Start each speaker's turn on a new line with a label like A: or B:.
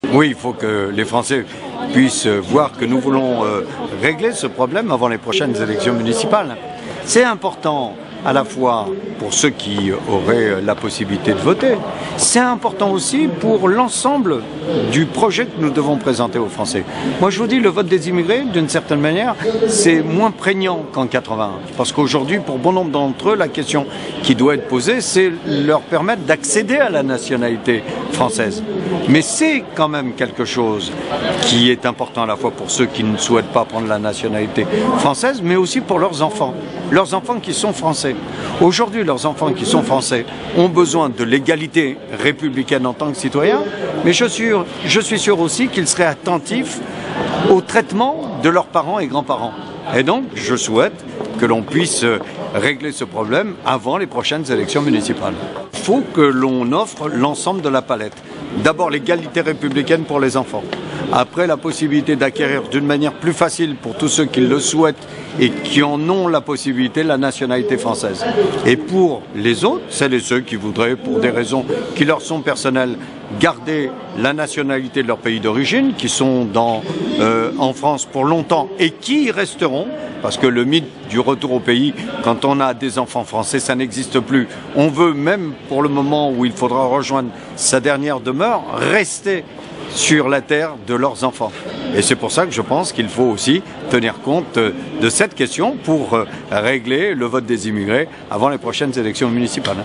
A: Oui, il faut que les Français puissent voir que nous voulons régler ce problème avant les prochaines élections municipales. C'est important à la fois pour ceux qui auraient la possibilité de voter, c'est important aussi pour l'ensemble du projet que nous devons présenter aux Français. Moi je vous dis, le vote des immigrés, d'une certaine manière, c'est moins prégnant qu'en 81. Parce qu'aujourd'hui, pour bon nombre d'entre eux, la question qui doit être posée, c'est leur permettre d'accéder à la nationalité française. Mais c'est quand même quelque chose qui est important à la fois pour ceux qui ne souhaitent pas prendre la nationalité française, mais aussi pour leurs enfants qui sont français. Aujourd'hui, leurs enfants qui sont français ont besoin de l'égalité républicaine en tant que citoyens, mais je suis sûr aussi qu'ils seraient attentifs au traitement de leurs parents et grands-parents. Et donc, je souhaite que l'on puisse régler ce problème avant les prochaines élections municipales. Il faut que l'on offre l'ensemble de la palette. D'abord, l'égalité républicaine pour les enfants. Après, la possibilité d'acquérir d'une manière plus facile pour tous ceux qui le souhaitent et qui en ont la possibilité, la nationalité française. Et pour les autres, celles et ceux qui voudraient, pour des raisons qui leur sont personnelles, garder la nationalité de leur pays d'origine, qui sont en France pour longtemps et qui y resteront, parce que le mythe du retour au pays, quand on a des enfants français, ça n'existe plus. On veut, même pour le moment où il faudra rejoindre sa dernière demeure, rester sur la terre de leurs enfants. Et c'est pour ça que je pense qu'il faut aussi tenir compte de cette question pour régler le vote des immigrés avant les prochaines élections municipales.